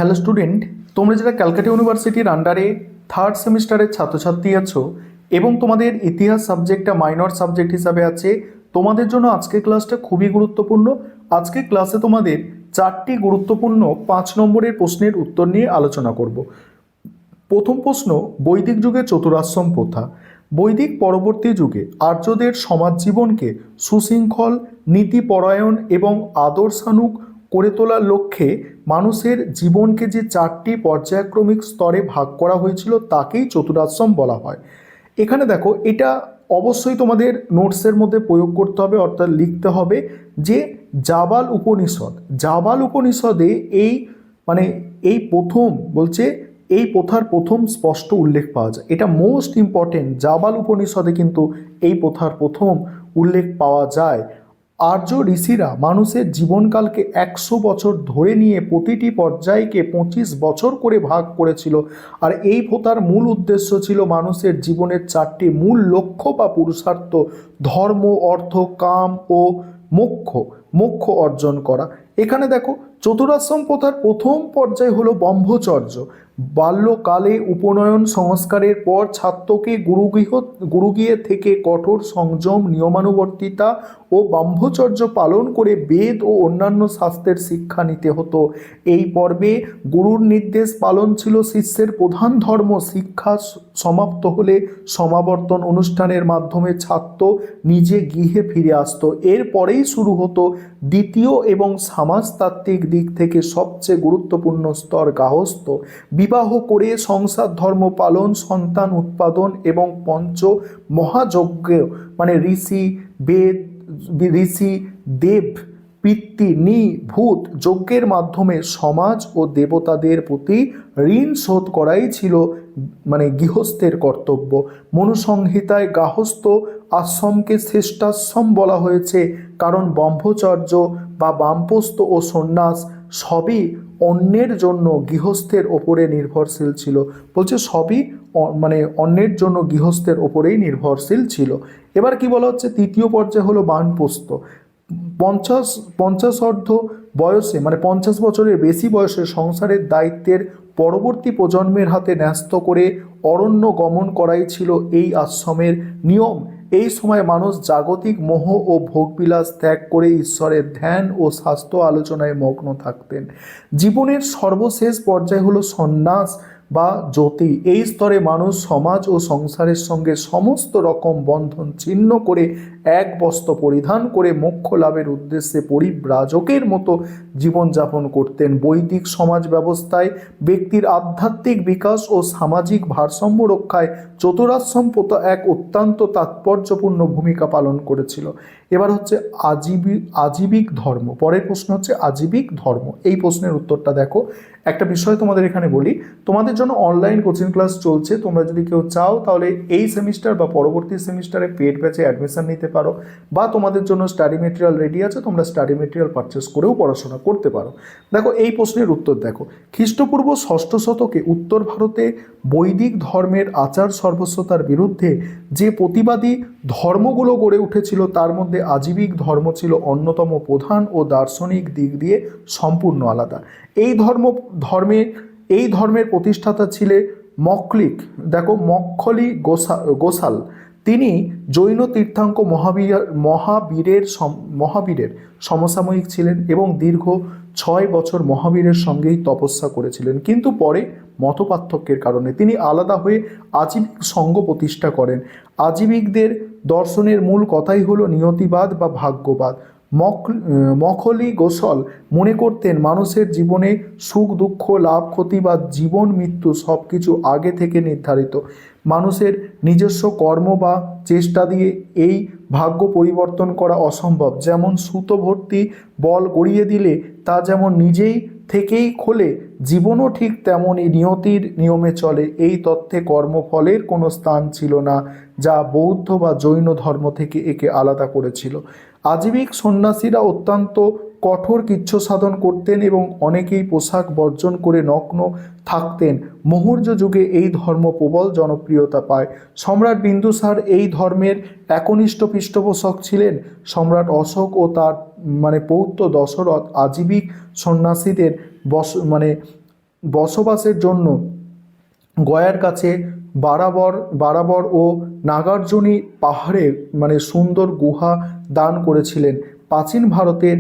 Hello student, তোমরা যারা ক্যালকাটা ইউনিভার্সিটির আন্ডারে থার্ড সেমিস্টারের ছাত্রছাত্রী আছো এবং তোমাদের ইতিহাস সাবজেক্টটা মাইনর সাবজেক্ট হিসাবে আছে, তোমাদের জন্য আজকের ক্লাসটা খুবই গুরুত্বপূর্ণ। আজকের ক্লাসে তোমাদের 4টি গুরুত্বপূর্ণ 5 নম্বরের প্রশ্নের উত্তর নিয়ে আলোচনা করব। প্রথম প্রশ্ন, বৈদিক যুগে চতুরাশ্রম প্রথা। বৈদিক পরবর্তী যুগে আর্যদের সমাজ জীবনকে সুশৃঙ্খল, নীতিপরায়ণ এবং আদর্শানুগ করে তোলার লক্ষ্যে মানুষের জীবনকে যে 4টি পর্যায়ক্রমিক স্তরে ভাগ করা হয়েছিল তাকেই চতুরাশ্রম বলা হয়। এখানে দেখো, এটা অবশ্যই তোমাদের নোটসের মধ্যে প্রয়োগ করতে হবে, অর্থাৎ লিখতে হবে যে জাবাল উপনিষদে এই মানে এই প্রথম বলছে, এই প্রথার প্রথম স্পষ্ট উল্লেখ পাওয়া যায়। এটা মোস্ট ইম্পর্টেন্ট, জাবাল উপনিষদে কিন্তু এই প্রথার প্রথম উল্লেখ পাওয়া যায়। আর্য ঋষিরা মানুষের জীবনকালকে 100 বছর ধরে নিয়ে প্রতিটি পর্যায়কে 25 বছর করে ভাগ করেছিল। আর এই প্রথার মূল উদ্দেশ্য ছিল মানুষের জীবনের 4টি মূল লক্ষ্য বা পুরুষার্থ, ধর্ম, অর্থ, কাম ও মোক্ষ অর্জন করা। এখানে দেখো, চতুরাশ্রম প্রথার প্রথম পর্যায় হলো ব্রহ্মচর্য। বাল্যকালে উপনয়ন সংস্কারের পর ছাত্রকে গুরুগৃহে থেকে কঠোর সংযম, নিয়মানুবর্তিতা ও ব্রহ্মচর্য পালন করে বেদ ও অন্যান্য শাস্ত্রের শিক্ষা নিতে হতো। এই পর্বে গুরুর নির্দেশ পালন ছিল শিষ্যের প্রধান ধর্ম। শিক্ষা সমাপ্ত হলে সমাবর্তন অনুষ্ঠানের মাধ্যমে ছাত্র নিজে গৃহে ফিরে আসতো। এরপরেই শুরু হতো দ্বিতীয় এবং সমাজতাত্ত্বিক দিক থেকে সবচেয়ে গুরুত্বপূর্ণ স্তর, গার্হস্থ্য। বিবাহ করে সংসার ধর্ম পালন, সন্তান উৎপাদন এবং পঞ্চ মহাযজ্ঞ ঋষি দেব পিতৃ ভূত যজ্ঞের মাধ্যমে সমাজ ও দেবতাদের প্রতি ঋণ শোধ করাই ছিল গৃহস্থের কর্তব্য। মনুসংহিতায় গার্হস্থ্য আশ্রমকে শ্রেষ্ঠাশ্রম বলা হয়েছে, কারণ ব্রহ্মচর্য বা বামপস্ত ও সন্ন্যাস সবই অন্যের জন্য গৃহস্থের ওপরে নির্ভরশীল ছিল। বলছে সবই অন্যের জন্য গৃহস্থের ওপরেই নির্ভরশীল ছিল। এবার কি বলা হচ্ছে, তৃতীয় পর্যায়ে হলো বানপ্রস্থ। 50 বয়সে 50 বছরের বেশি বয়সে সংসারের দায়িত্বের পরবর্তী প্রজন্মের হাতে ন্যস্ত করে অরণ্য গমন করাই ছিল এই আশ্রমের নিয়ম। এই সময় মানুষ জাগতিক মোহ ও ভোগবিলাস ত্যাগ করে ঈশ্বরের ধ্যান ও স্বাস্থ্য আলোচনায় মগ্ন থাকতেন। জীবনের সর্বশেষ পর্যায় হলো সন্ন্যাস বা জ্যোতি। এই স্তরে মানুষ সমাজ ও সংসারের সঙ্গে সমস্ত রকম বন্ধন ছিন্ন করে এক বস্ত্র পরিধান করে মোক্ষ লাভের উদ্দেশ্যে পরিব্রাজকের মতো জীবনযাপন করতেন। বৈদিক সমাজ ব্যবস্থায় ব্যক্তির আধ্যাত্মিক বিকাশ ও সামাজিক ভারসাম্য রক্ষায় চতুরাশ্রম প্রথা এক অত্যন্ত তাৎপর্যপূর্ণ ভূমিকা পালন করেছিল। এবার হচ্ছে আজীবিক ধর্ম। পরের প্রশ্ন হচ্ছে আজীবিক ধর্ম। এই প্রশ্নের উত্তরটা দেখো, একটা বিষয় তোমাদের এখানে বলি, তোমাদের জন্য অনলাইন কোচিং ক্লাস চলছে। তোমরা যদি কেউ চাও তাহলে এই সেমিস্টার বা পরবর্তী সেমিস্টারে পেড ব্যাচে অ্যাডমিশন নিতে পারো, বা তোমাদের জন্য স্টাডি মেটেরিয়াল রেডি আছে, তোমরা স্টাডি মেটেরিয়াল পারচেস করেও পড়াশোনা করতে পারো। দেখো, এই প্রশ্নের উত্তর দেখো, খ্রিস্টপূর্ব 6ষ্ঠ শতকে উত্তর ভারতে বৈদিক ধর্মের আচার সর্বস্বতার বিরুদ্ধে যে প্রতিবাদী ধর্মগুলো গড়ে উঠেছিল তার মধ্যে আজীবিক ধর্ম ছিল অন্যতম প্রধান ও দার্শনিক দিক দিয়ে সম্পূর্ণ আলাদা। এই ধর্মের প্রতিষ্ঠাতা ছিলেন মক্খলি গোসাল। তিনি জৈন তীর্থাঙ্ক মহাবীরের সমসাময়িক ছিলেন এবং দীর্ঘ 6 বছর মহাবীরের সঙ্গেই তপস্যা করেছিলেন, কিন্তু পরে মতপার্থক্যের কারণে তিনি আলাদা হয়ে আজীবিক সংঘ প্রতিষ্ঠা করেন। আজীবিকদের দর্শনের মূল কথাই হলো নিয়তিবাদ বা ভাগ্যবাদ। মখলি গোসল মনে করতেন মানুষের জীবনে সুখ দুঃখ, লাভ ক্ষতি বা জীবন মৃত্যু সব কিছু আগে থেকে নির্ধারিত। মানুষের নিজস্ব কর্ম বা চেষ্টা দিয়ে এই ভাগ্য পরিবর্তন করা অসম্ভব। যেমন সুতো ভর্তি বল গড়িয়ে দিলে তা যেমন নিজেই থেকেই খোলে, জীবনও ঠিক তেমনই নিয়তির নিয়মে চলে। এই তত্ত্বে কর্মফলের কোনো স্থান ছিল না, যা বৌদ্ধ বা জৈন ধর্ম থেকে একে আলাদা করেছিল। আজীবিক সন্ন্যাসীরা অত্যন্ত কঠোর কৃচ্ছ সাধন করতেন এবং অনেকেই পোশাক বর্জন করে নগ্ন থাকতেন। মৌর্য যুগে এই ধর্ম প্রবল জনপ্রিয়তা পায়। সম্রাট বিন্দুসার এই ধর্মের একনিষ্ঠ পৃষ্ঠপোষক ছিলেন। সম্রাট অশোক ও তার পৌত্র দশরথ আজীবিক সন্ন্যাসীদের বসবাসের জন্য গয়ার কাছে বারাবর ও নাগার্জুনী পাহাড়ে সুন্দর গুহা দান করেছিলেন। প্রাচীন ভারতের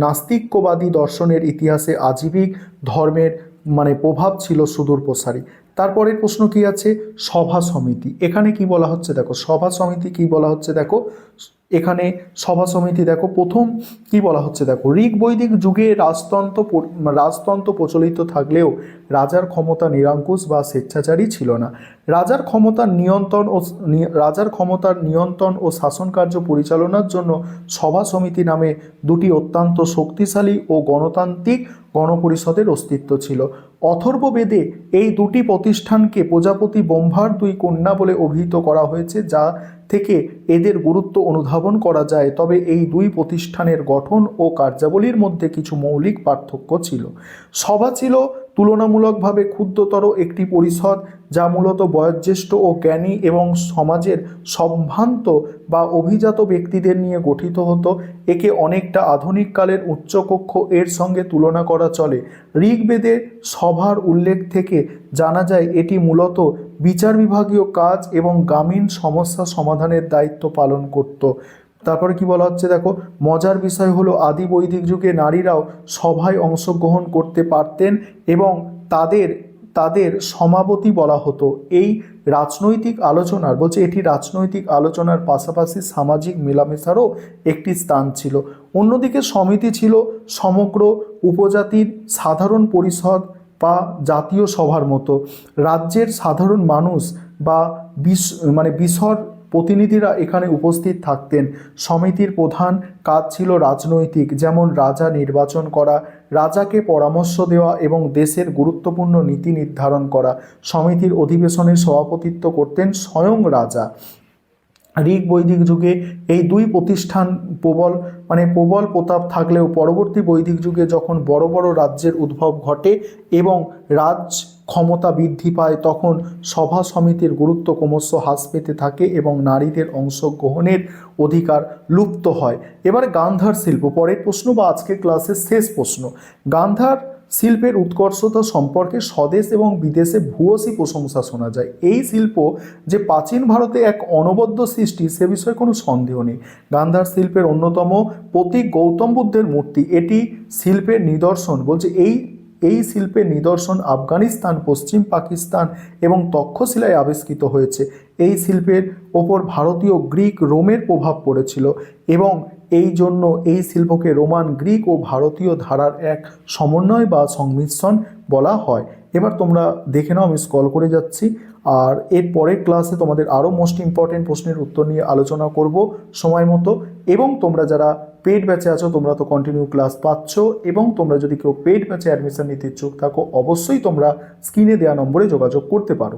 নাস্তিক্যবাদী দর্শনের ইতিহাসে আজীবিক ধর্মের প্রভাব ছিল সুদূর প্রসারী। তারপরের প্রশ্ন কি আছে, সভা সমিতি। এখানে কি বলা হচ্ছে দেখো, সভা সমিতি কি বলা হচ্ছে দেখো, এখানে সভা সমিতি দেখো প্রথম কি বলা হচ্ছে দেখো, ঋগ বৈদিক যুগে রাজতন্ত্র প্রচলিত থাকলেও রাজার ক্ষমতা নিরঙ্কুশ বা স্বেচ্ছাচারী ছিল না। রাজার ক্ষমতার নিয়ন্ত্রণ ও শাসন কার্য পরিচালনার জন্য সভা সমিতি নামে দুটি অত্যন্ত শক্তিশালী ও গণতান্ত্রিক গণপরিষদের অস্তিত্ব ছিল। অথর্ববেদে এই দুটি প্রতিষ্ঠানকে প্রজাপতি ব্রহ্মার দুই কন্যা বলে অভিহিত করা হয়েছে, যা থেকে এদের গুরুত্ব অনুধাবন করা যায়। তবে এই দুই প্রতিষ্ঠানের গঠন ও কার্যাবলীর মধ্যে কিছু মৌলিক পার্থক্য ছিল। সভা ছিল তুলনামূলকভাবে ক্ষুদ্রতর একটি পরিষদ, যা মূলত বয়োজ্যেষ্ঠ ও জ্ঞানী এবং সমাজের সম্ভ্রান্ত বা অভিজাত ব্যক্তিদের নিয়ে গঠিত হতো। একে অনেকটা আধুনিক কালের উচ্চকক্ষ এর সঙ্গে তুলনা করা চলে। ঋগ্বেদে সভার উল্লেখ থেকে জানা যায় এটি মূলত বিচার বিভাগীয় কাজ এবং গ্রামীণ সমস্যা সমাধানের দায়িত্ব পালন করত। তারপরে কি বলা হচ্ছে দেখো, মজার বিষয় হলো আদি বৈদিক যুগে নারীরাও সভায় অংশগ্রহণ করতে পারতেন এবং তাদের সমাবতী বলা হতো। এই রাজনৈতিক আলোচনার এটি রাজনৈতিক আলোচনার পাশাপাশি সামাজিক মেলামেশারও একটি স্থান ছিল। অন্যদিকে সমিতি ছিল সমগ্র উপজাতির সাধারণ পরিষদ বা জাতীয় সভার মতো। রাজ্যের সাধারণ মানুষ বা বিশর প্রতিনিধিরা এখানে উপস্থিত থাকতেন। সমিতির প্রধান কাজ ছিল রাজনৈতিক, যেমন রাজা নির্বাচন করা, রাজাকে পরামর্শ দেওয়া এবং দেশের গুরুত্বপূর্ণ নীতি নির্ধারণ করা। সমিতির অধিবেশনে সভাপতিত্ব করতেন স্বয়ং রাজা। ঋগ বৈদিক যুগে এই দুই প্রতিষ্ঠান প্রবল প্রতাপ থাকলেও পরবর্তী বৈদিক যুগে যখন বড় বড় রাজ্যের উদ্ভব ঘটে এবং রাজ ক্ষমতা বৃদ্ধি পায়, তখন সভা সমিতির গুরুত্ব ক্রমশ হ্রাস পেতে থাকে এবং নারীদের অংশগ্রহণের অধিকার লুপ্ত হয়। এবারে গান্ধার শিল্প, পরের প্রশ্ন বা আজকের ক্লাসের শেষ প্রশ্ন। গান্ধার শিল্পের উৎকর্ষতা সম্পর্কে স্বদেশ এবং বিদেশে ভূয়সী প্রশংসা শোনা যায়। এই শিল্প যে প্রাচীন ভারতে এক অনবদ্য সৃষ্টি, সে বিষয়ে কোনো সন্দেহ নেই। গান্ধার শিল্পের অন্যতম প্রতীক গৌতম বুদ্ধের মূর্তি। এটি শিল্পের নিদর্শন, এই শিল্পের নিদর্শন আফগানিস্তান, পশ্চিম পাকিস্তান এবং তক্ষশিলায় আবিষ্কৃত হয়েছে। এই শিল্পের ওপর ভারতীয়, গ্রিক, রোমের প্রভাব পড়েছিল এবং এই জন্য এই শিল্পকে রোমান, গ্রিক ও ভারতীয় ধারার এক সমন্বয় বা সংমিশ্রণ বলা হয়। এবার তোমরা দেখে নাও, আমি স্ক্রল করে যাচ্ছি। আর এর পরের ক্লাসে তোমাদের আরও মোস্ট ইম্পর্টেন্ট প্রশ্নের উত্তর নিয়ে আলোচনা করব সময় মতো। এবং তোমরা যারা পেড ব্যাচে আছো, তোমরা তো কন্টিনিউ ক্লাস পাচ্ছ, এবং তোমরা যদি কেউ পেড ব্যাচে অ্যাডমিশন নিতে ইচ্ছুক থাকো, অবশ্যই তোমরা স্ক্রিনে দেওয়া নম্বরে যোগাযোগ করতে পারো।